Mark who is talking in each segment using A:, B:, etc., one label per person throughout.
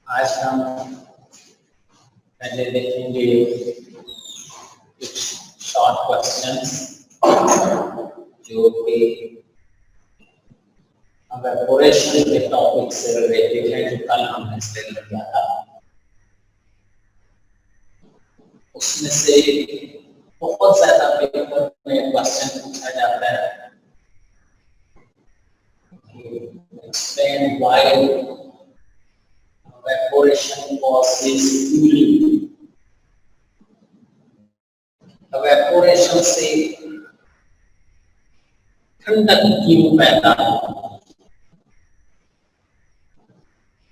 A: आज हम पहले देखेंगे कुछ शॉर्ट क्वेश्चंस जो कि इवेपोरेशन के टॉपिक से रिलेटेड है, जो कल हमने स्टडी किया था। उसमें से बहुत ज्यादा पेपर में क्वेश्चन पूछा जाता है, explain why evaporation causes cooling। evaporation से ठंडक क्यों पैदा होती है?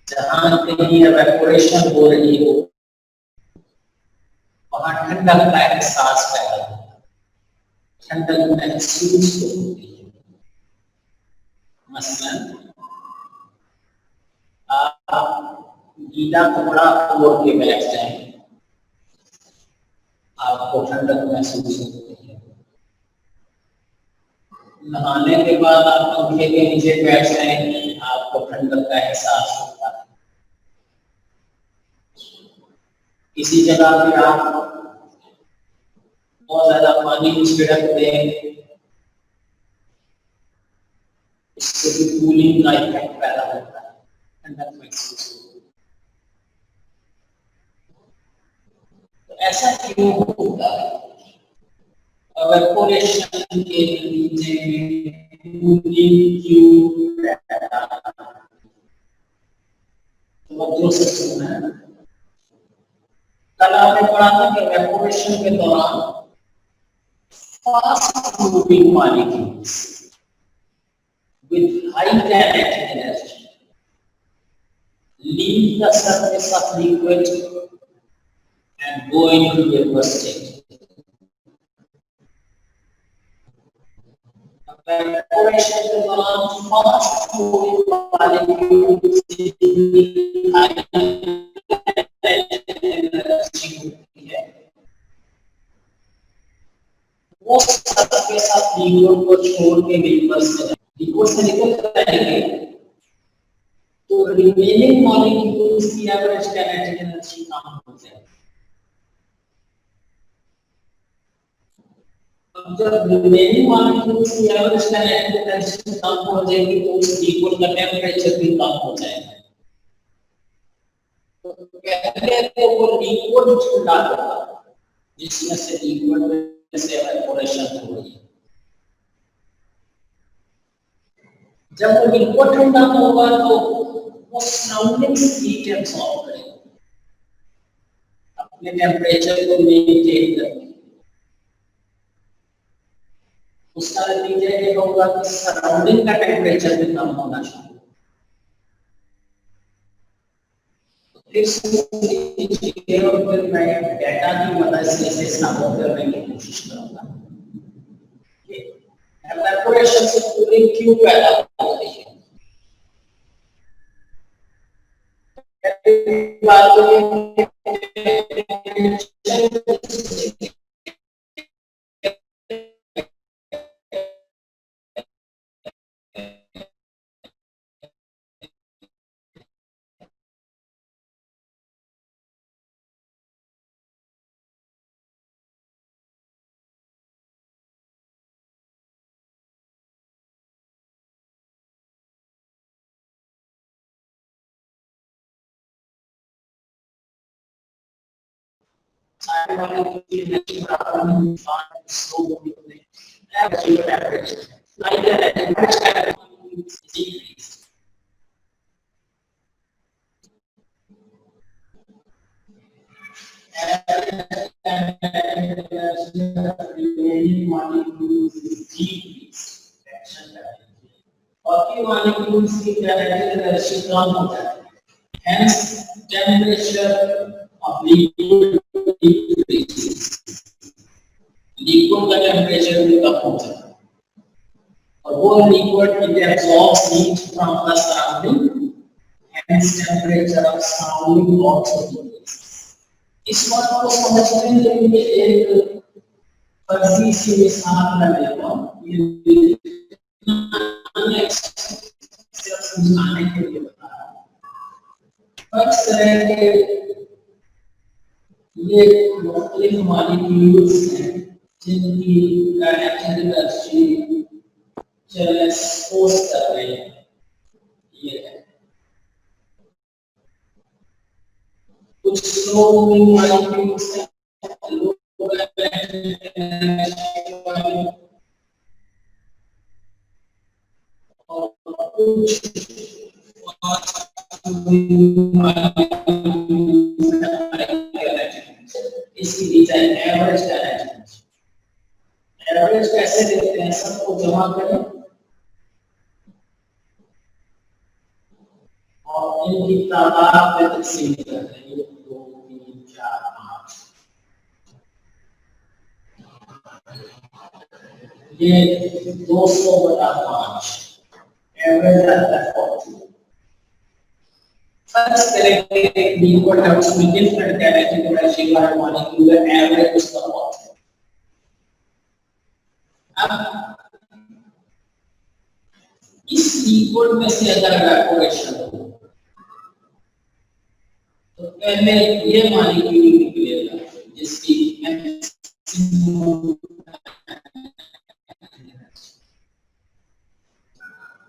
A: जहां कहीं evaporation हो रही हो वहां ठंडक का एहसास पैदा होता है, ठंडक महसूस होती है। मसलन आप गीला कपड़ा ओढ़ के बैठ जाएं, आपको ठंडक महसूस होती है। नहाने के बाद आप पंखे के नीचे बैठ जाएं, आपको ठंडक का एहसास होता है। किसी जगह पे आप बहुत ज्यादा पानी छिड़क दें, इससे भी कूलिंग का इफेक्ट पैदा होता है, ठंडक महसूस होती है। तो ऐसा क्यों होता है? evaporation के नतीजे में कूलिंग क्यों पैदा होता है? तो से सुनना है। कल आपने पढ़ा था कि evaporation के दौरान fast moving molecules with high kinetic energy leave the surface of liquid and go into vapor state। evaporation के दौरान फास्ट मूविंग मॉलिक्यूल्स वो सरफेस ऑफ लिक्विड को छोड़ के वेपर से लिक्विड से निकल जाएंगे, तो रिमेनिंग मॉलिक्यूल्स की एवरेज काइनेटिक एनर्जी कम हो जाएगी। अब जब रिमेनिंग मॉलिक्यूल्स की एवरेज काइनेटिक एनर्जी कम हो जाएगी तो उस लिक्विड का टेंपरेचर भी कम हो जाएगा। तो पहले तो वो लिक्विड ठंडा होगा जिसमें से लिक्विड से evaporation हो रही है। जब वो लिक्विड ठंडा होगा तो वो सराउंडिंग्स हीट एब्सॉर्ब करेगा, अपने टेम्परेचर को मेंटेन करेगा। उसका नतीजा ये होगा कि सराउंडिंग का टेम्परेचर भी कम होना चाहिए। फिर मैं डेटा की मदद से इसे साबित करने की कोशिश करूंगा। evaporation से कूलिंग क्यों पैदा होती है? molecules की kinetic energy कम हो जाती है, hence temperature of liquid increases, liquid का temperature भी कम हो जाता है और वो liquid it absorbs heat from the surrounding, hence temperature of surrounding also increases। इस बात को समझने के लिए एक फर्जी सी मिसाल मैं देता हूँ। ये सिर्फ समझाने के लिए बता रहा हूँ। फर्स्ट तरह के ये मुख्तलिफ मॉलिक्यूल्स हैं जिनकी काइनेटिक एनर्जी एक्सपोज कर रहे हैं। ये है कुछ स्लो मूविंग मॉलिक्यूल्स हैं, और कुछ इसकी दी जाए एवरेज काइनेटिक। एवरेज कैसे देखते हैं, सबको जमा करें और इनकी तादाद में तकसीम कर दें, 1 2 3 4 5। ये 200/5 एवरेज आता है 40। फर्स्ट करेंगे लिक्विड है, उसमें डिफरेंट काइनेटिक एनर्जी वाला मॉलिक्यूल है, एवरेज उसका 40 है। अब इस लिक्विड में से अगर इवेपोरेशन हो तो पहले ये मॉलिक्यूल निकलेगा जिसकी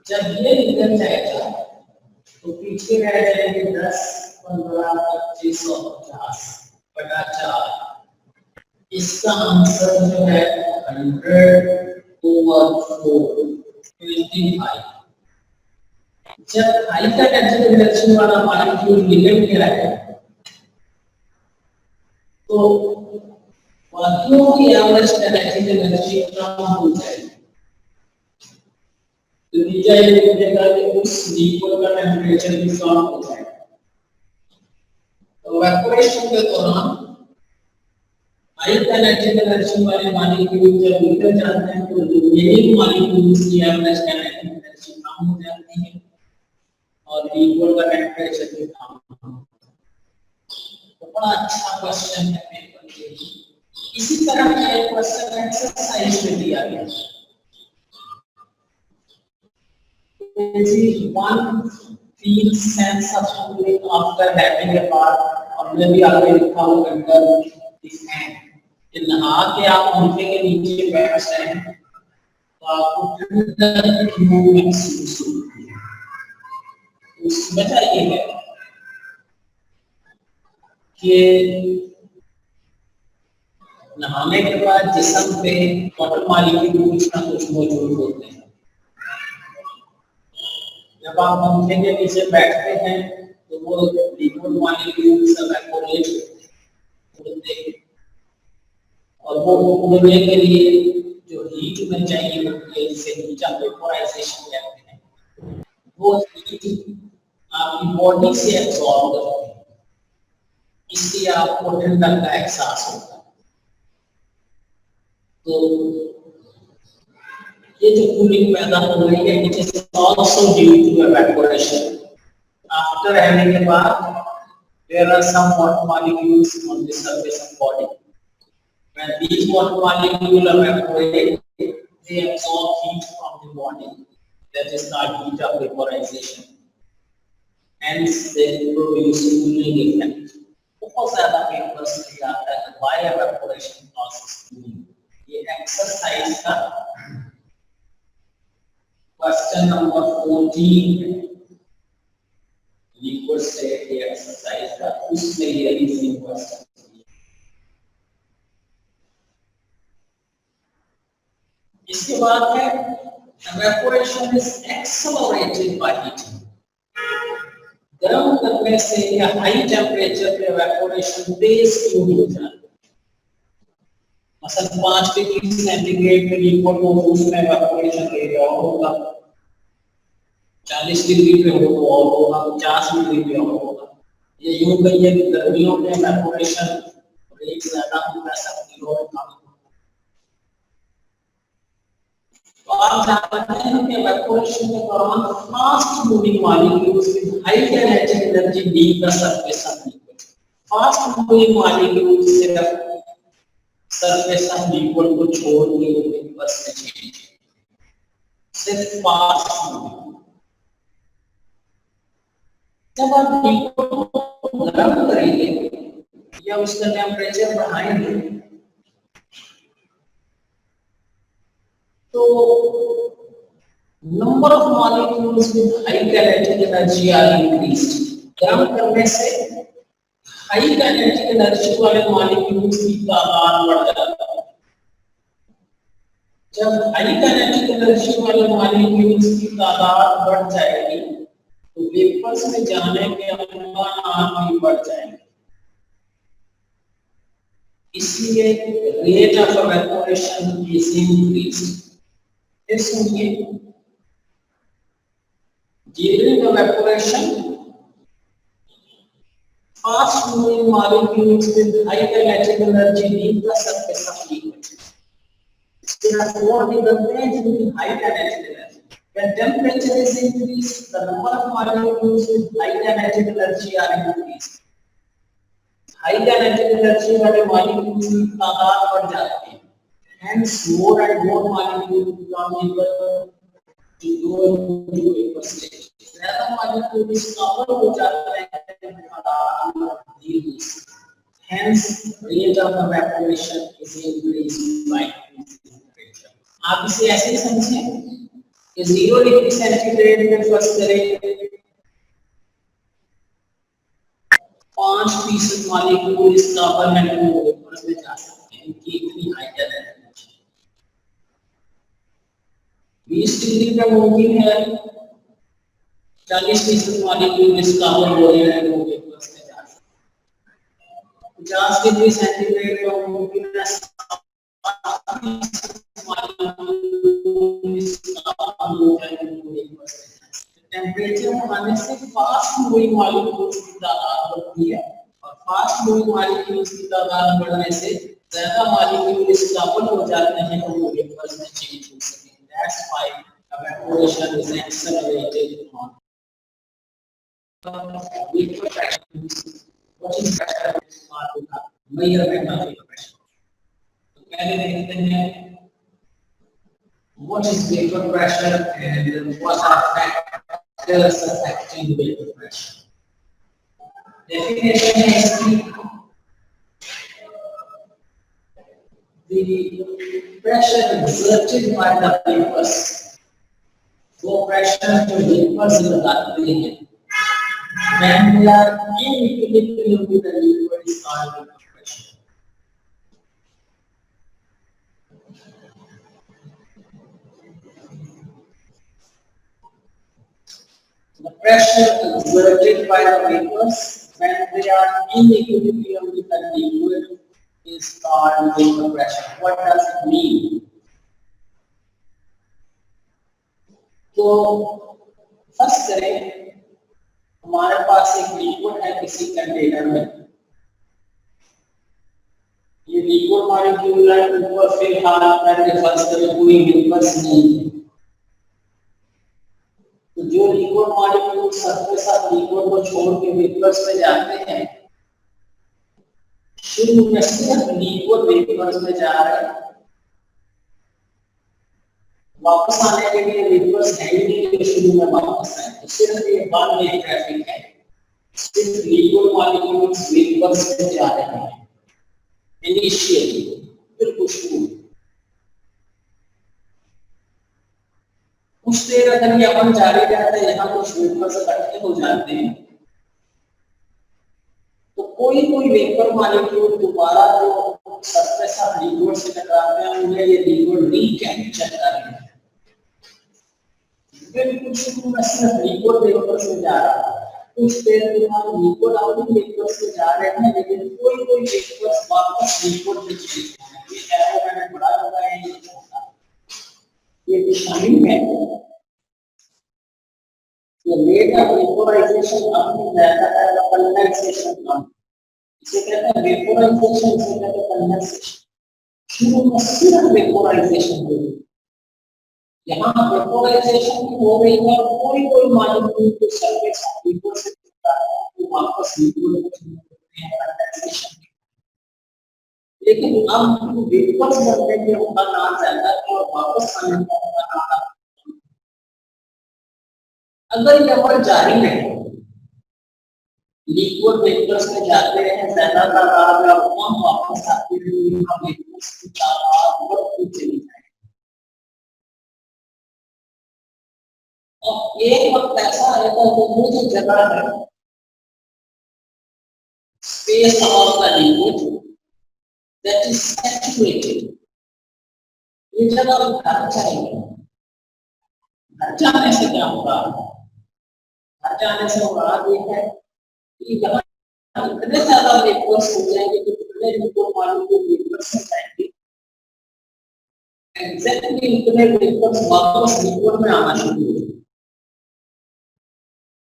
A: जब ये निकल जाएगा तो पीछे रह जाएंगे 10 15 25 और 50/4। इसका आंसर जो है 100/4 जब हाई का कंसंट्रेशन वाला मॉलिक्यूल निकल गया है तो बाकियों की एवरेज काइनेटिक एनर्जी कम हो जाएगी। तो नीचे ये लिखेगा कि उस लिक्विड का टेंपरेचर भी कम हो जाएगा। तो इवेपोरेशन के दौरान हाई काइनेटिक एनर्जी वाले मॉलिक्यूल जब निकल जाते हैं तो रिमेनिंग मॉलिक्यूल्स की एवरेज काइनेटिक एनर्जी कम हो जाती है और लिक्विड का टेंपरेचर भी कम हो जाता है। तो बड़ा अच्छा क्वेश्चन है पेपर के लिए। इसी तरह का एक क्वेश्चन एक्सरसाइज में दिया गया है। One feels sense of cooling after having a bath, और मैं भी आगे लिखा हूँ अंडर दिस हैंड। नहा के आप पंखे के नीचे बैठ जाए तो आपको ठंडक महसूस होती है। उसमें चाहिए है कि नहाने के बाद जिस्म पे वाटर मॉलिक्यूल कुछ ना कुछ मौजूद होते हैं। जब आप पंखे के नीचे बैठते हैं तो वो लिक्विड मॉलिक्यूल्स इवेपोरेट होते हैं और वो उड़ने के लिए जो हीट में चाहिए होती है जिसे नीचा वेपोराइजेशन कहते हैं, वो हीट आपकी बॉडी से एब्सॉर्ब करते हैं, इसलिए आपको ठंडक का एहसास होता है। तो ये जो कूलिंग पैदा हो रही है, it is also due to evaporation. After having a bath there are some water molecules on the surface of body. When these water molecules evaporate, they absorb heat from the body. That is called heat of vaporization. Hence, they produce cooling effect. बहुत ज़्यादा papers में आता है why evaporation causes cooling. ये exercise का question number 14 liquid state की exercise का, उसमें ये रीजनिंग क्वेश्चन। इसके बाद है evaporation is accelerated by heating. गर्म करने से या हाई टेम्परेचर पे evaporation तेज क्यों हो जाता है? मसलन 5 डिग्री सेंटीग्रेड पे लिक्विड को उसमें evaporation एरिया होगा, 40 डिग्री पे हो तो और होगा, 50 डिग्री पे और होगा। ये यूं कहिए कि गर्मियों में evaporation रेट ज्यादा होता है, सर्दियों में कम। तो आप जानते हैं कि evaporation के दौरान fast moving molecules with high kinetic energy leave the surface of liquid. Fast moving molecules सिर्फ सरफेस ऑफ लिक्विड को छोड़ के बस में चलेंगे। सिर्फ फास्ट मूविंग। जब आप लिक्विड को गर्म करेंगे या उसका टेम्परेचर बढ़ाएंगे तो number of molecules with high kinetic energy are increased. गर्म करने से हाई काइनेटिक एनर्जी वाले मॉलिक्यूल्स की तादाद बढ़ जाती है। जब हाई काइनेटिक एनर्जी वाले मॉलिक्यूल्स की तादाद बढ़ जाएगी तो वेपर्स में जाने के अनुमान भी बढ़ जाएंगे। इसलिए rate of evaporation is increased. फिर सुनिए, during evaporation fast moving molecules with high kinetic energy leave the surface of liquid. Therefore, they contain high kinetic energy. When temperature is increased, the number of molecules with high kinetic energy are increased. High kinetic energy वाले molecules की तादाद बढ़ जाती है. Hence, more and more molecules become able to go into vapor state. ज्यादा molecules cover हो जाते हैं Hence, rate of evaporation is increased by temperature. आप इसे ऐसे समझें कि 0 डिग्री सेंटीग्रेड में फर्स्ट करें 5% मॉलिक्यूल इस कार्बन वेपर्स में जा सकते हैं कि इतनी हाई एनर्जी। 20 डिग्री पे मुमकिन है 40% मॉलिक्यूल इस कार्बन वेपर्स में जा सकते हैं। 50 डिग्री सेंटीग्रेड पे मुमकिन है टेम्परेचर बढ़ाने से फास्ट मूविंग मॉलिक्यूल्स की तादाद बढ़ती है और फास्ट मूविंग मॉलिक्यूल्स की तादाद बढ़ने से ज्यादा मॉलिक्यूल स्टेबल हो जाते हैं और वो वेपर्स में चेंज हो सके। That's why evaporation is accelerated on vapor pressure. What is pressure? measurement of vapor pressure. तो पहले देखते हैं what is vapor pressure and what are factors affecting vapor pressure. Definition is the pressure exerted by the vapors. वो pressure जो vapors लगाते हैं when they are in equilibrium with the liquid is called vapor pressure. The pressure exerted by the vapors when they are in equilibrium with the liquid is called vapor pressure. What does it mean? तो first करें हमारे पास एक liquid है किसी container में। ये liquid molecule है ऊपर फिलहाल पहले फर्स्ट करें कोई वेपर्स नहीं है। तो जो liquid molecule surface of liquid को छोड़ के वेपर्स में जाते हैं शुरू में सिर्फ लिक्विड वेपर्स में जा रहे हैं वापस आने के लिए वेपर्स है ही नहीं शुरू में वापस आए तो सिर्फ ये वन वे ट्रैफिक है सिर्फ लिक्विड मॉलिक्यूल्स वेपर्स में जा रहे हैं इनिशियली बिल्कुल शुरू में। कुछ देर अगर ये अपन जारी रहता है यहाँ कुछ वेपर्स इकट्ठे हो जाते हैं तो कोई वेपर मॉलिक्यूल दोबारा जो सरफेस ऑफ लिक्विड से टकराते हैं उन्हें ये लिक्विड रिकैप्चर करेंगे। बिल्कुल शुरू में सिर्फ लिक्विड वेपर से जा रहा है कुछ देर के बाद लिक्विड आउटिंग वेपर से जा रहे हैं लेकिन कोई वेपर्स वापस लिक्विड में चले जाते हैं। ये एरो मैंने बड़ा लगाया है ये छोटा ये निशानी है ये रेट ऑफ वेपोराइजेशन अपनी रहता है कंडेंसेशन कम इसे कहते हैं वेपोराइजेशन इसे कहते हैं कंडेंसेशन। शुरू में सिर्फ वेपोराइजेशन हो यहाँ वेपोराइजेशन हो रही है कोई मॉलिक्यूल के सरफेस ऑफ लिक्विड से टकराता है तो वापस लिक्विड में चले जाते हैं कंडेंसेशन। लेकिन अब वेपर्स बनने के बाद आ जाता है और वापस आने का अगर ये अमल जारी रहे, लिक्विड वेपर्स में जाते हैं ज्यादा तादाद में और कम वापस आते हैं, वेपर्स की तादाद बढ़ती चली जाए। और एक वक्त ऐसा आएगा तो वो जो जगह है space of the liquid that is saturated, ये जगह भर जाएगी। भर जाने से क्या होगा? भर जाने से मुराद ये है कि यहाँ इतने ज्यादा वेपर्स हो जाएंगे कि इतने लिक्विड मॉलिक्यूल वेपर्स हो जाएंगे, एग्जैक्टली इतने वेपर्स वापस लिक्विड में आना शुरू हो जाएंगे।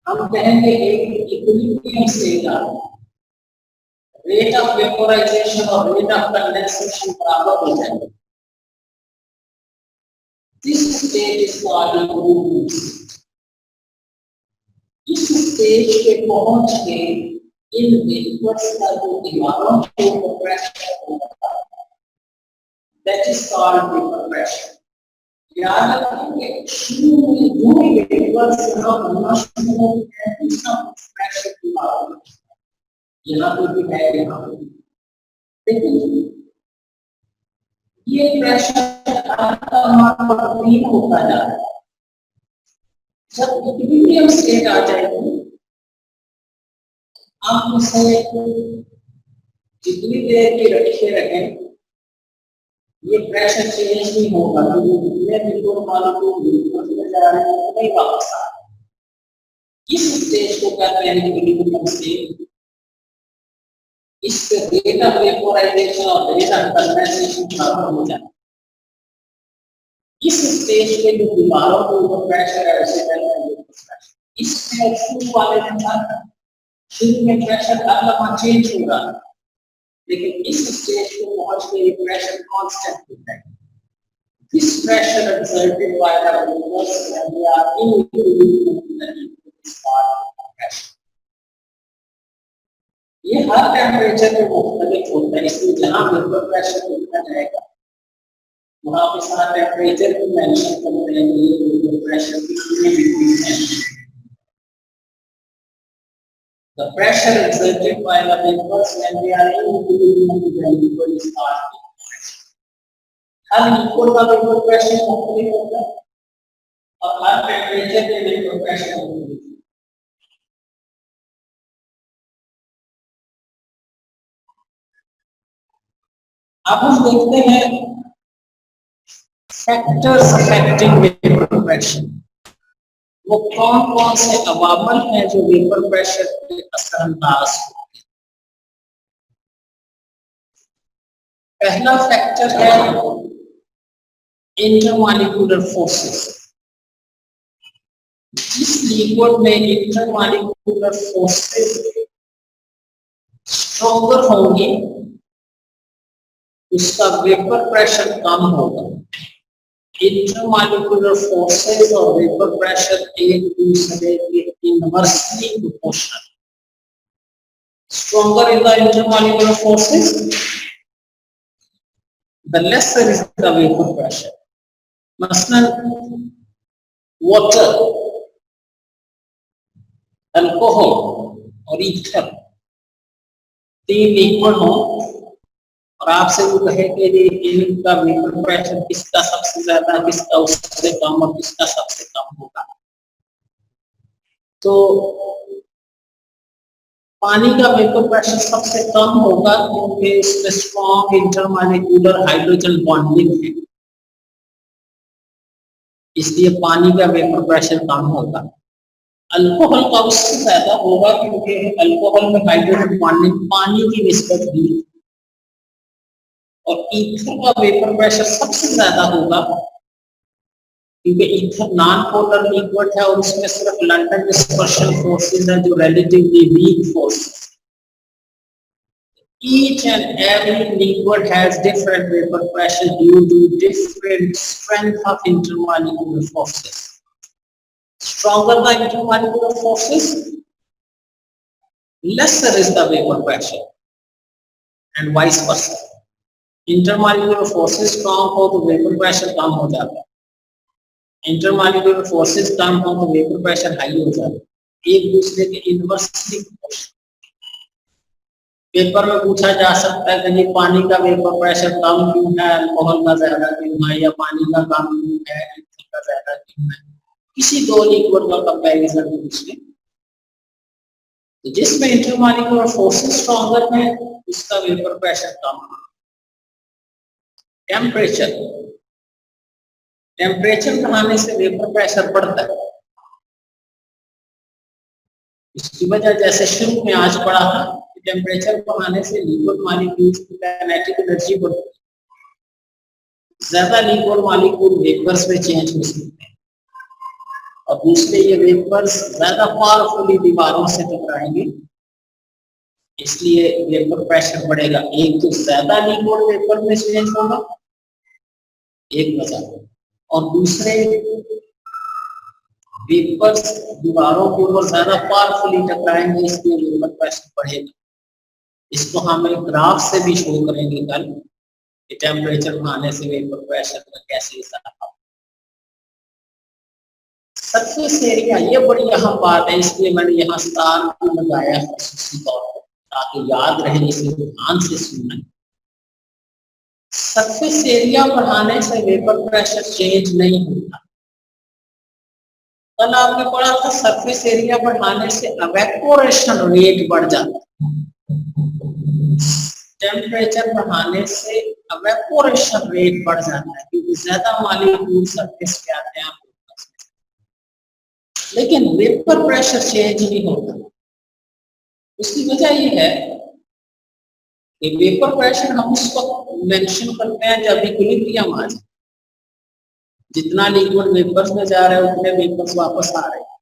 A: हम कहेंगे एक इक्विलिब्रियम स्टेट आ रहा है, रेट ऑफ वेपोराइजेशन और रेट ऑफ कंडेंसेशन बराबर हो जाएंगे। This stage is called equilibrium state. इस स्टेज पे पहुंच के इन वेपर्स का जो दीवारों के ऊपर प्रेशर होता है, that is called vapor pressure. याद रखेंगे शुरू में जो वेपर्स यहाँ बनना शुरू होते हैं उसका प्रेशर दीवारों में यहाँ पे भी है, यहाँ पे लेकिन ये प्रेशर होता जा रहा है। जब इक्विलिब्रियम स्टेट आ जाएगी, आप उसे जितनी देर की रखे रखें ये प्रेशर चेंज नहीं होगा, क्योंकि लिक्विड मॉलिक्यूल में जा रहे हैं नहीं वापस आ रहे। इस स्टेज को कहते हैं इक्विलिब्रियम स्टेट। इससे रेट ऑफ वेपोराइजेशन और रेट ऑफ कंडेंसेशन बराबर हो जाए। इस स्टेज पे जो दीवारों के ऊपर प्रेशर है उसे कहते हैं वेपर प्रेशर। इसमें शुरू वाले में शुरू में प्रेशर हर दफा चेंज होगा, लेकिन इस स्टेज पे पहुंच के ये प्रेशर कांस्टेंट होता है। This pressure exerted by the vapors when they are in equilibrium is called pressure. ये हर टेम्परेचर पे मुख्तलिफ होता है, इसलिए जहां वेपर प्रेशर लिखा जाएगा वहां पे सारा टेम्परेचर भी मेंशन करते हैं कि ये वेपर प्रेशर कितने डिग्री है। The pressure exerted by the vapors when they are in equilibrium with the liquid is called pressure. Her liquid का वेपर प्रेशर मुख्तलिफ होता है और हर टेम्परेचर पे वेपर प्रेशर मुख्तलिफ है। अब हम देखते हैं फैक्टर्स अफेक्टिंग वेपर प्रेशर। वो कौन कौन से अवामल हैं जो वेपर प्रेशर पे असरअंदाज होते हैं। पहला फैक्टर है इंटरमॉलिक्यूलर फोर्सेस। जिस लिक्विड में इंटरमॉलिक्यूलर फोर्सेस स्ट्रॉन्गर होंगे उसका वेपर प्रेशर कम होगा। इंटरमॉलिक्यूलर फोर्सेस और वेपर प्रेशर एक दूसरे के inversely proportional. Stronger in the intermolecular forces the lesser is the vapor pressure. मसलन वाटर, अल्कोहल और ईथर तीन लिक्विड हो और आपसे वो कहे कि इनका वेपर प्रेशर किसका सबसे ज्यादा, किसका उससे कम और किसका सबसे कम होगा, तो पानी का वेपर प्रेशर सबसे कम होगा क्योंकि इसमें स्ट्रॉन्ग इंटरमॉलिक्यूलर हाइड्रोजन बॉन्डिंग है, इसलिए पानी का वेपर प्रेशर कम होगा। अल्कोहल का उससे ज्यादा होगा क्योंकि अल्कोहल में हाइड्रोजन बॉन्डिंग पानी की निस्बत भी है। और ईथर का वेपर प्रेशर सबसे ज्यादा होगा क्योंकि ईथर नॉन पोलर लिक्विड है और उसमें सिर्फ लंडन डिस्पर्शन फोर्सेस है जो relatively weak forces. Each and every liquid has different vapor pressure due to different strength of intermolecular forces. Stronger the intermolecular forces, lesser is the vapor pressure, and vice versa. Intermolecular forces strong हो तो vapour pressure कम हो जाता है intermolecular forces कम हो तो vapour pressure high हो जाता है, एक दूसरे के इनवर्सली प्रोपोर्शनल। पेपर में पूछा जा सकता है कि पानी का वेपर प्रेशर कम क्यों है, अल्कोहल का ज्यादा क्यों है, या पानी का कम क्यों है, एल्कोहल का ज्यादा क्यों है। किसी दो लिक्विड का कंपैरिजन पूछे तो जिसमें इंटरमॉलिक्यूलर फोर्सेस स्ट्रॉन्गर है उसका वेपर प्रेशर कम है। टेम्परेचर टेम्परेचर बढ़ाने से वेपर प्रेशर बढ़ता है। इसकी वजह जैसे शुरू में आज पढ़ा था, टेम्परेचर बढ़ाने से लिक्विड मॉलिक्यूल्स की काइनेटिक एनर्जी बढ़ती है, ज्यादा लिक्विड मॉलिक्यूल वेपर्स में चेंज हो सकते हैं और दूसरे ये वेपर्स ज्यादा पावरफुली दीवारों से टकराएंगे, इसलिए वेपर प्रेशर बढ़ेगा। एक तो ज्यादा लिक्विड वेपर में चेंज होगा, एक वजह, और दूसरे वेपर्स दीवारों के ऊपर ज्यादा पावरफुली टकराएंगे, इसलिए वेपर प्रेशर बढ़ेगा। इसको हम एक ग्राफ से भी शो करेंगे कल कि टेम्परेचर बढ़ाने से वेपर प्रेशर का कैसे हिसाब। सरफेस एरिया ये बड़ी अहम बात है, इसलिए मैंने यहाँ स्टार को लगाया है खासूसी तौर पर ताकि याद रहे, इसे ध्यान से सुनना। सरफेस एरिया बढ़ाने से वेपर प्रेशर चेंज नहीं होता। कल आपने पढ़ा था सरफेस एरिया बढ़ाने से इवेपोरेशन रेट बढ़ जाता है। टेम्परेचर बढ़ाने से इवेपोरेशन रेट बढ़ जाता है क्योंकि ज्यादा मॉलिक्यूल सरफेस पे आते हैं, लेकिन वेपर प्रेशर चेंज नहीं होता। उसकी वजह ये है कि वेपर प्रेशर हम उस वक्त मेंशन करते हैं जब इक्विलिब्रियम आ जाए, जितना लिक्विड वेपर्स में जा रहा है उतने वेपर्स वापस आ रहे हैं।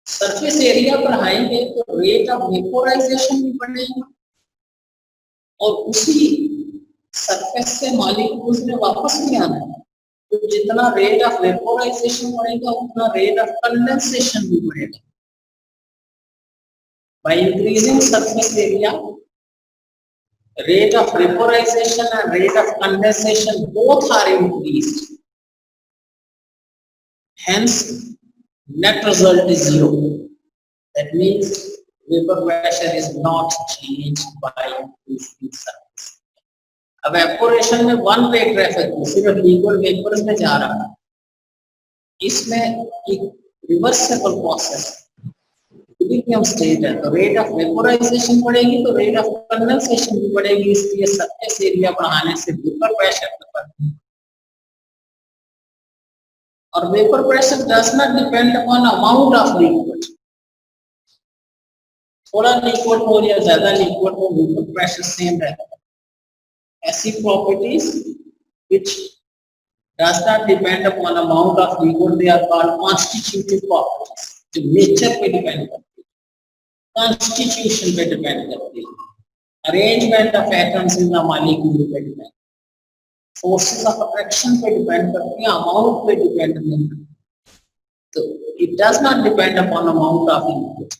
A: सरफेस एरिया बढ़ाएंगे तो रेट ऑफ वेपोराइजेशन भी बढ़ेगा और उसी सरफेस से मॉलिक्यूल्स में वापस नहीं आना है, तो जितना रेट ऑफ वेपोराइजेशन बढ़ेगा उतना रेट ऑफ कंडेंसेशन भी बढ़ेगा। By increasing surface area, rate of vaporization and rate of condensation both are increased. Hence, net result is zero. That means vapor pressure is not changed by increasing surface. अब evaporation में one way traffic सिर्फ liquid vapors में जा रहा है, इसमें एक reversible process equilibrium state है, तो रेट ऑफ वेपोराइजेशन बढ़ेगी तो रेट ऑफ कंडेंसेशन भी बढ़ेगी, इसलिए सरफेस एरिया बढ़ाने से वेपर प्रेशर में फर्क नहीं। और vapour pressure does not depend upon amount of liquid. थोड़ा लिक्विड हो या ज्यादा लिक्विड हो, वेपर प्रेशर सेम रहता है। ऐसी properties which does not depend upon amount of liquid they are called constitutive properties, जो नेचर पे डिपेंड करती है, कॉन्स्टिट्यूशन पे डिपेंड करती है, arrangement of atoms in the molecule पे डिपेंड, फोर्सेस ऑफ अट्रैक्शन पे डिपेंड करती है, अमाउंट पे डिपेंड नहीं करती। तो it does not depend upon amount of liquid,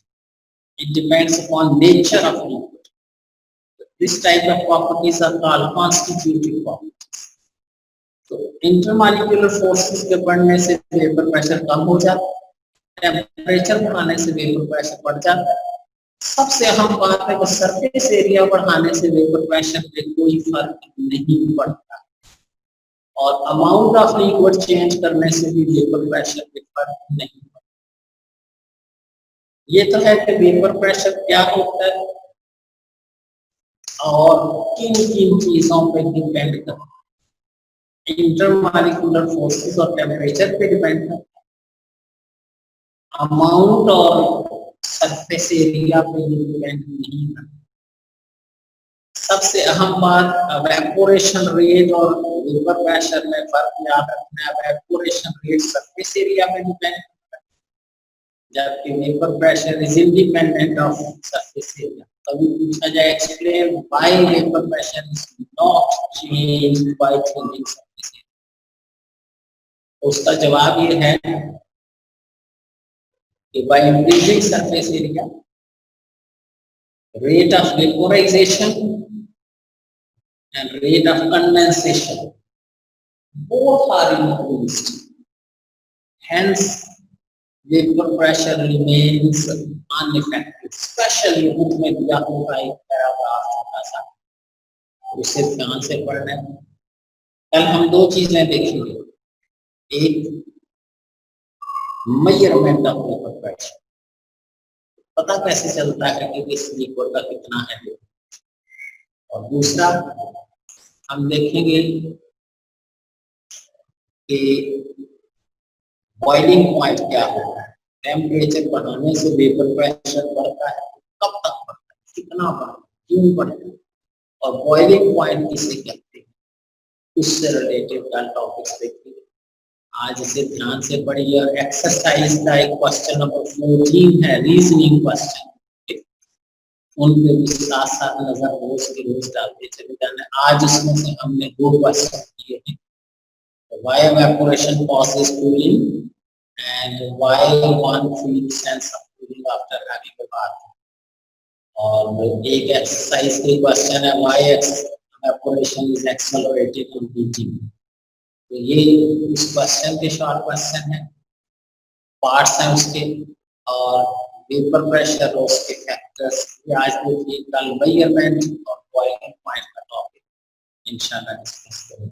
A: it depends upon nature of liquid. This type of properties are called constitutive properties. तो intermolecular forces के बढ़ने से वेपर प्रेशर कम हो जाता है, टेम्परेचर बढ़ाने से वेपर प्रेशर बढ़ जाता है। सबसे अहम बात है कि सरफेस एरिया बढ़ाने से वेपर प्रेशर पे कोई फर्क नहीं पड़ता और अमाउंट ऑफ लिक्विड चेंज करने से भी वेपर प्रेशर पे फर्क नहीं पड़ता। ये तो है कि वेपर प्रेशर क्या होता है और किन किन चीजों पे डिपेंड करता है। इंटरमॉलिक्यूलर फोर्सेस और टेम्परेचर पे डिपेंड करता है, अमाउंट और सरफेस एरिया पे डिपेंड नहीं करता। सबसे अहम बात इवेपोरेशन रेट और वेपर प्रेशर में फर्क याद रखना है। इवेपोरेशन रेट सरफेस एरिया पे डिपेंड करता है, जबकि vapour pressure is independent of surface area. कभी पूछा जाए explain why vapour pressure is not changed by changing surface area, उसका जवाब ये है by increasing surface area, rate of vaporization and rate of condensation both are increased. hence vapor pressure remains unaffected. Specially book में दिया होगा एक paragraph छोटा सा, उसे ध्यान से पढ़ना है। कल हम दो चीजें देखेंगे, एक मेजरमेंट ऑफ वेपर प्रेशर, पता कैसे चलता है कि इस लिक्विड का कितना है, और दूसरा हम देखेंगे कि बॉइलिंग पॉइंट क्या होता है, टेम्परेचर बढ़ाने से वेपर प्रेशर बढ़ता है, कब तक बढ़ता है, कितना बढ़ता है, क्यों बढ़ता है, और बॉइलिंग पॉइंट किसे कहते हैं, उससे रिलेटेड का टॉपिक्स देखिए। आज इसे ध्यान से पढ़िए। एक्सरसाइज का एक क्वेश्चन नंबर 14 है, रीजनिंग क्वेश्चन, उन पे भी साथ साथ नजर रोज के रोज डालते चले जाना। आज इसमें से हमने दो क्वेश्चन किए हैं, why evaporation causes cooling and why one feels sense of cooling after having a bath, और एक एक्सरसाइज के क्वेश्चन है why evaporation is accelerated on heating। तो ये उस क्वेश्चन के शॉर्ट क्वेश्चन है, पार्ट्स हैं उसके, और वेपर प्रेशर और उसके फैक्टर्स आज देखिए। कल मेजरमेंट और बॉइलिंग पॉइंट का टॉपिक इंशाल्लाह डिस्कस करेंगे।